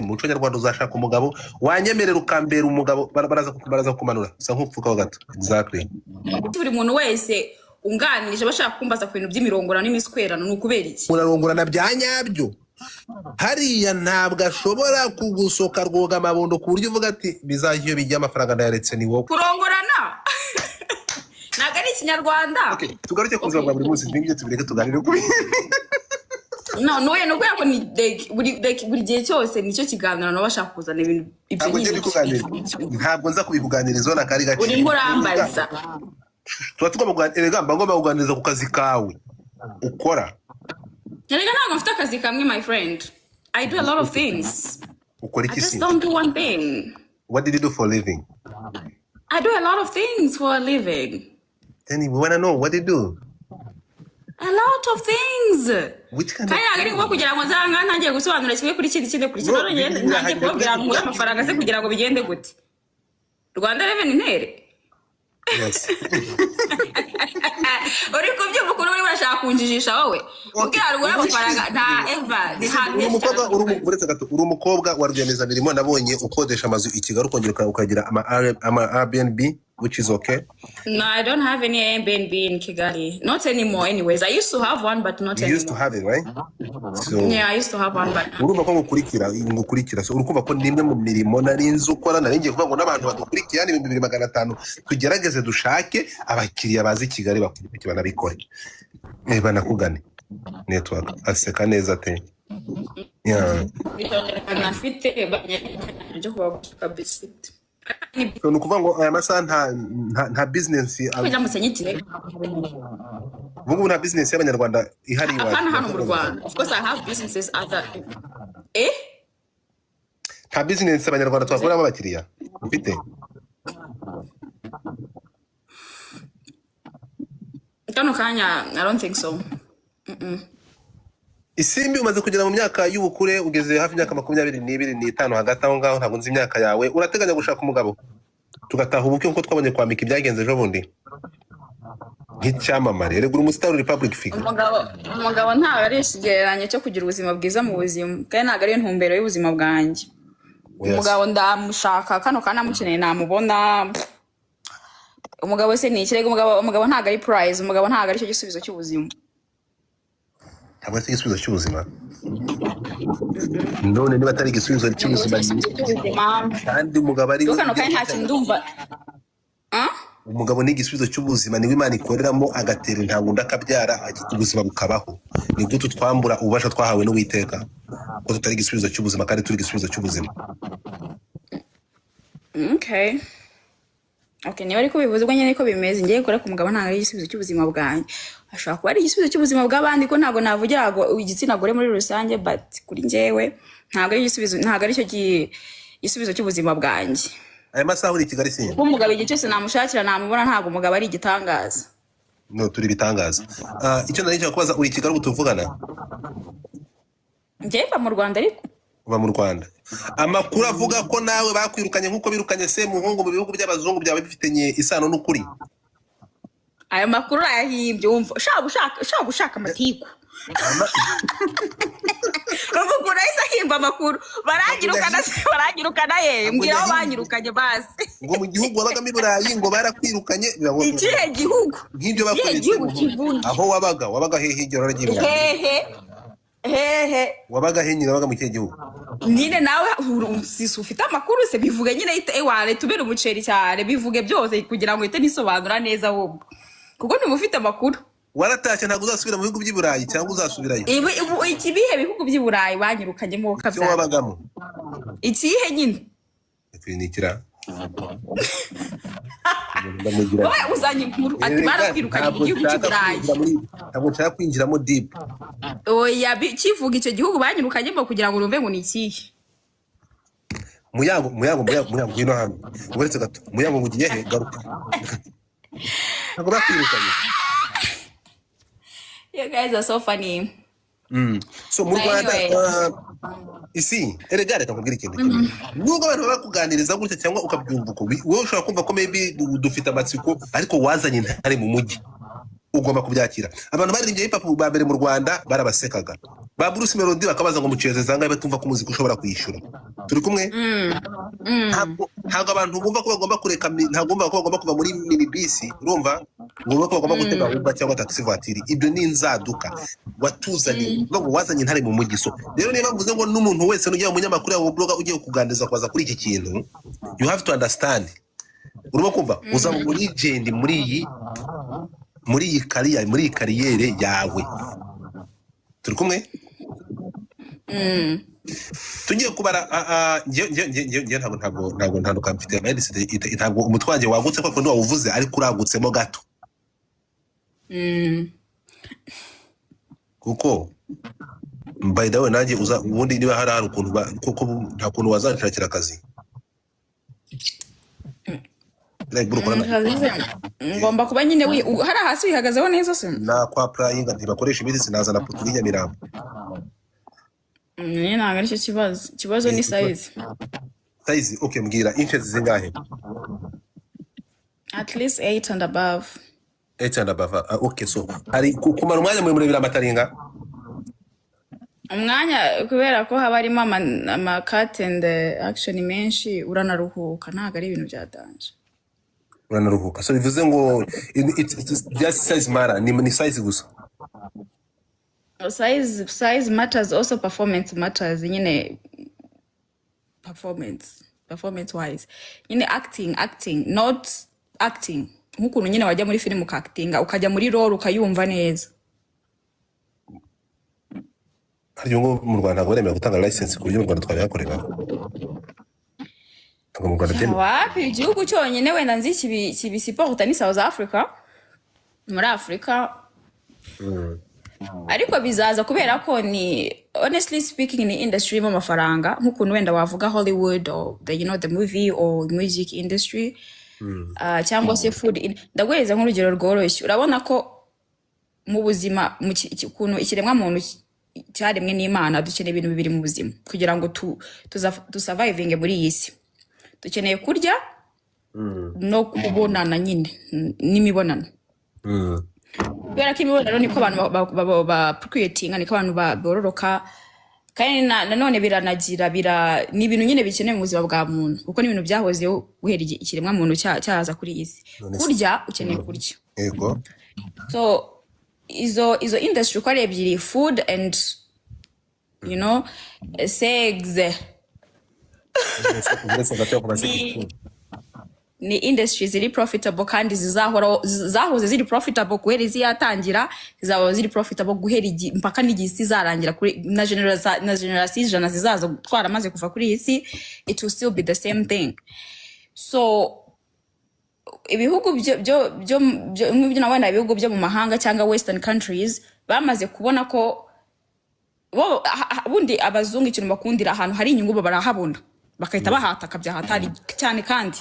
muco nyarwanda uzashaka umugabo wanyemerera ukambera umugabo baraza kumanura sa nkupfukaho gato exactly buri muntu wese unganirije bashaka kumbaza ku bintu by'imirongorano n'imiswerano n'ukubera iki murarongorana byanyabyo hariya ntabwo ashobora kugusoka rwoga amabondo ku buryo uvuga ati bizahiyo bijya amafaranga ndayaretse ni wowe kurongorana ntabwo ari ikinyarwanda tugaruke ku buzima bwa buri munsi n'ibyo tubireke tuganire kuri no we no kwako ni buri gihe cyose nicyo kiganiro no bashaka kuzana ibintu ibyo nyine ntabwo nza kubikuganiriza na kari gace uri murambaza tuba tugomba kuganira ngomba kuganiriza ku kazi kawe ukora Nariga ntabwo mfite akazi kamwe my friend I do a lot of things ukora iki I just don't do one thing. What did you do for a living? I do a lot of things for a living. Then we want to know what you do. A lot of things. Which kind of things? Kugira ngo zanga ntangiye gusobanura kimwe kuri kindi kuri kino ngende ntangiye kubwira ngo amafaranga se kugira ngo bigende gute Rwanda Revenue ntere Yes. Uri kubyumva ukuntu uri bashaka kunjijisha wowe ubwira rugura amafaranga nta Eva uri umukobwa wa rwiyemezamirimo nabonye ukodesha amazu i Kigali ukongera ukagira ama Airbnb which is okay. No, I don't have any Airbnb in Kigali. Not anymore anyways. I used to have one but not anymore. You used to have it, right? So yeah, I used to have one but urumva ko ngukurikira so urukumva ko nimwe mu mirimo narinze ukora naringiye kuvuga ngo n'abantu badukurikira ni 2500 tugerageze dushake abakiriya bazi Kigali bakurikira banabikore banakugane network aseka neza te nafite byo kuba kabisite so nukuvuga ngo aya masaha nta business kujamutse nyitire ubu nta business y'abanyarwanda ihari hano mu Rwanda. Of course I have businesses other nta business abanyarwanda twakoramo abakiriya ufite kano kanya I don't think so. Isimbi umaze kugera mu myaka y'ubukure ugeze hafi imyaka 22 hagati aho ngaho ntabwo nzi imyaka yawe urateganya gushaka umugabo tugataha ubukwe nko twabonye kwamika ibyagenze ejo bundi nk'icyamamare rero umustar Republic figure umugabo ntabwo ari ikigereranye cyo kugira ubuzima bwiza mu buzima kandi ntabwo ari intumbero y'ubuzima bwanjye umugabo ndamushaka kano kana mukeneye namubona umugabo se ni ikirego umugabo ntabwo ari prize umugabo ntabwo ari cyo gisubizo cy'ubuzima ntabwo ari igisubizo cy'ubuzima none niba atari igisubizo cy'ubuzima kandi umugabo ari kano kandi nta kintu ndumva umugabo ni igisubizo cy'ubuzima niwe Imana ikoreramo agatera intangunda akabyara ubuzima bukabaho ni gute twambura ububasha twahawe n'Uwiteka ko tutari igisubizo cy'ubuzima kandi turi igisubizo cy'ubuzima. Okay, niba ariko bivuze ubwo nyene ko bimeze ngiye gukora ku mugabo ntabwo ari igisubizo cy'ubuzima bwanjye ashobora kuba ari igisubizo cy'ubuzima bw'abandi ko ntabwo navugira ngo igitsina gore muri rusange but kuri njyewe ntabwo ari igisubizo ntabwo ari cyo igisubizo cy'ubuzima bwanjye. Aya masaha uri Kigali sinye umugabo igihe cyose namushakira namubona ntabwo umugabo ari igitangaza. No turi bitangaza. Icyo nari cyo kubaza uri Kigali gutuvugana njye mba mu Rwanda ariko uba mu Rwanda amakuru avuga ko nawe bakwirukanye nkuko birukanye se muhungu mu bihugu by'abazungu byawe bifitanye isano n'ukuri. Aya makuru ayahimbye umva ushaka gushaka amatiku Rumukura isa himba amakuru baragirukana ye mbwira aho banyirukanye basi ngo mu gihugu wabagamo i Burayi ngo barakwirukanye ikihe gihugu nk'ibyo bakoze aho wabaga hehe igero ragiye hehe wabaga henyine wabaga mu kihe gihugu nyine nawe ufite amakuru se bivuge nyine wale tubere umuceri cyane bivuge byose kugira ngo ite nisobanura neza wowe kuko nimufite amakuru waratashye ntabwo uzasubira mu bihugu by'i Burayi cyangwa uzasubirayo ikibihe bihugu by'i Burayi banyirukanyemo kabya cyo wabagamo ikihe nyine ikwinikira wowe uzanye inkuru ati barakwirukanye mu gihugu cy'i Burayi ntabwo nshaka kwinjiramo deep oya kivuga icyo gihugu banyirukanyemo kugira ngo urumve ngo ni ikihe muyango ngwino hano uretse gato muyango ngugiye he garuka ntabwo bakwirukanye. You guys are so funny. So mu Rwanda isi erega reka nkubwire ikintu kimwe nubwo abantu bakuganiriza gutya cyangwa ukabyumva uko wowe ushobora kumva ko maybe dufite amatsiko ariko wazanye intare mu mujyi ugomba kubyakira. Abantu baririmbye hip hop ba mbere mu Rwanda barabasekaga, ba Bruce Melody bakabaza ngo muceze zangahe batumva ko umuziki ushobora kwishyura. Turi kumwe? Ntabwo abantu bumva ko bagomba kureka, ntabwo bumva ko bagomba kuva muri minibisi, urumva, ngo bagomba gutega Uber cyangwa taxi voiture. Ibyo ni inzaduka watuzaniye, ngo wazanye intare mu mugiso. Rero niba mvuze ngo n'umuntu wese n'ugiye mu munyamakuru ya blogger ugiye kuganiriza kwaza kuri iki kintu, you have to understand, urimo kumva, uzaba muri legend muri iyi kariyere yawe. Turi kumwe? Tugiye kubara ngiye ntabwo ntanduka mfite mindset, ntabwo umutwange wagutse kuko ndi wawuvuze ariko uragutsemo gato. Kuko by the way nanjye ubundi niba hari ukuntu kuko nta kuntu wazanshakira akazi. Ngomba kuba nyine hari hasi wihagazeho neza se na kwa prayinga ntibakoresha ibindi sinaza na putu y'inyamirambo. Ntabwo aricyo ikibazo ni size. Okay, mbwira inches zingahe? At least 8 and above. 8 and above. Okay, so hari kumara umwanya muri biramataringa? Umwanya kubera ko haba harimo ama cut and action menshi uranaruhuka, ntabwo ari ibintu byadanje. Uranaruhuka. So bivuze ngo it's just size matter, ni size gusa. Size matters, also performance matters. Nyine performance wise, nyine acting not acting nkukuntu nyine wajya muri film ukactinga ukajya muri role ukayumva neza. Hari ngo mu Rwanda baremera gutanga license ku buryo mu Rwanda twabihakorera. Mu Rwanda teme wapi igihugu cyonyine wenda nzi kibisiporta ni South Africa, muri Africa. Ariko bizaza kubera ko ni honestly speaking ni industry mu mafaranga nkukuntu wenda wavuga Hollywood or the movie or music industry cyangwa se food. Ndagweza nk'urugero rworoshye, urabona ko mu buzima kuntu ikiremwa muntu cyaremwe n'Imana dukeneye ibintu bibiri mu buzima kugira ngo tu surviving muri iyi si. Dukeneye kurya no kubonana nyine n'imibonano. Kubera ko imibonano niko abantu ba procreating, niko abantu bororoka, kandi nanone biranagira ni ibintu nyine bikeneye mu buzima bwa muntu kuko ni ibintu byahozeho guhera ikiremwa muntu cyaza kuri iyi si. Kurya ukeneye kurya. Yego. So izo industry ko ari ebyiri, food and sex, ni industry ziri profitable kandi zahoze ziri profitable guhera izi yatangira, zizaba ziri profitable guhera mpaka n'igisi zarangira kuri na generation ijana zizaza twaramaze kuva kuri isi, it will still be the same thing. So ibihugu byo n'abana ibihugu byo mu mahanga cyangwa western countries bamaze kubona ko bundi abazungu ikintu bakundira ahantu hari inyungu barahabona bakahita bahataka byahatari cyane kandi.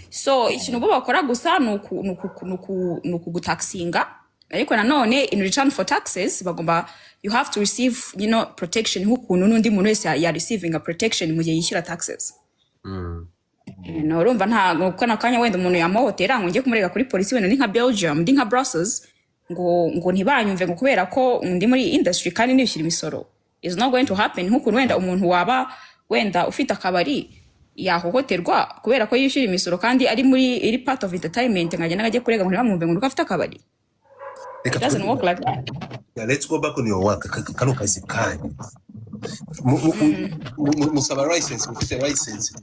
So ikintu bo bakora gusa nuku gutaxinga, ariko nanone in return for taxes bagomba you have to receive protection nk'ukuntu n'undi muntu wese ya receiving a protection mu gihe yishyura taxes. Urumva nta kana kanya wenda umuntu yamuhotera ngo ngiye kumurega kuri polisi wenda ni nka Belgium, ndi nka Brussels ngo ntibanyumve ngo kubera ko ndi muri industry kandi nishyira imisoro. Is not going to happen. Nk'ukuntu wenda umuntu waba wenda ufite akabari yahohoterwa kubera ko yishyura imisoro kandi ari muri iri part of entertainment, nkajya n'ajya kurega ngo ntibamwumve ngo afite akabari. It doesn't work like that. Yeah, let's go back on your work. Kano kazi kanye musaba license, mufite license.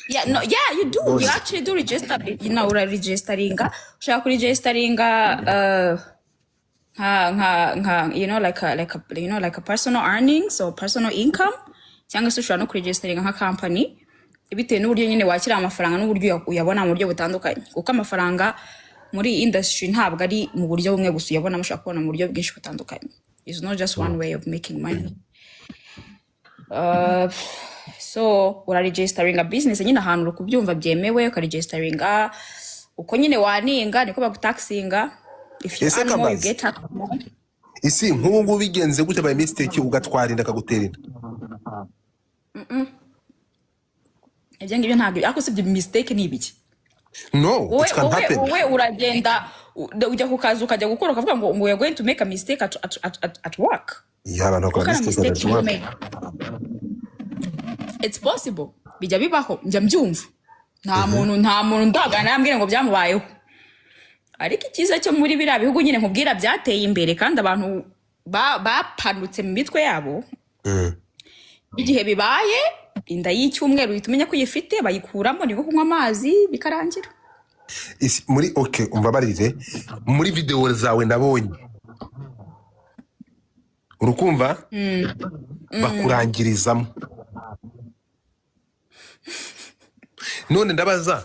Yeah, no, yeah, you do. You actually do register. Registeringa. Ushaka registeringa like a personal earnings or personal income. Cyangwa se ushaka no registeringa nka company. Bitewe n'uburyo nyine wakira amafaranga n'uburyo uyabona mu buryo butandukanye. Kuko amafaranga muri industry ntabwo ari mu buryo bumwe gusa uyabona, mushaka kubona mu buryo bwinshi butandukanye. It's not just one way of making money. So uraregisteringa business nyine ahantu kubyumva byemewe, ukaregisteringa uko nyine waninga niko bagutaxinga. If you earn more, you get tax more. Isi nk'ubu bigenze gute by mistake ugatwara inda kagutera inda? Ibyo ngibyo ntabwo ako sibyo mistake ni ibiki. No, it can happen. wowe uragenda ujya ku kazi ukajya gukora ukavuga ngo we are going to make a mistake at work. Yeah, abantu bakora What kind of mistake mistake you make? It's possible. Bijya bibaho njya mbyumva. Nta muntu ndagana yambwira ngo byamubayeho. Ariko ikiza cyo muri biriya bihugu nyine nkubwira byateye imbere kandi abantu bapanutse mu mitwe yabo. Igihe bibaye inda y'icyumweru itumenya ko yifite bayikuramo niko kunywa amazi bikarangira. Muri okay umbabarire muri video zawe nabonye urukumva bakurangirizamo none ndabaza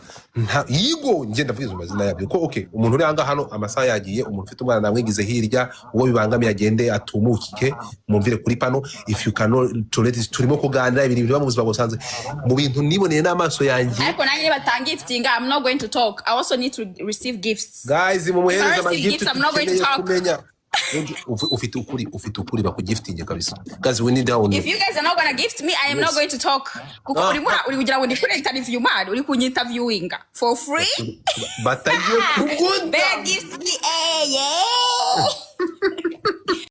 yigo nge ndavugiza amazina yabyo ko okay umuntu uri anga hano amasaha yagiye umuntu ufite umwana namwigize hirya uwo bibangamiye agende atumukike mumvire kuri pano if you cannot tolerate turimo kuganira ibintu biba mu buzima busanzwe mu bintu niboneye n'amaso yanjye ariko nanjye batanga gifting I'm not going to talk I also need to receive gifts guys mumuhereza ama gifts I'm not going to talk ufite ukuri bakugiftinge kabisa guys we need down if you guys are not going to gift me I am not going to talk kuko uri kugira ngo ndikure interview man uri kunyinterviewinga for free batagiye kuguda bear gift me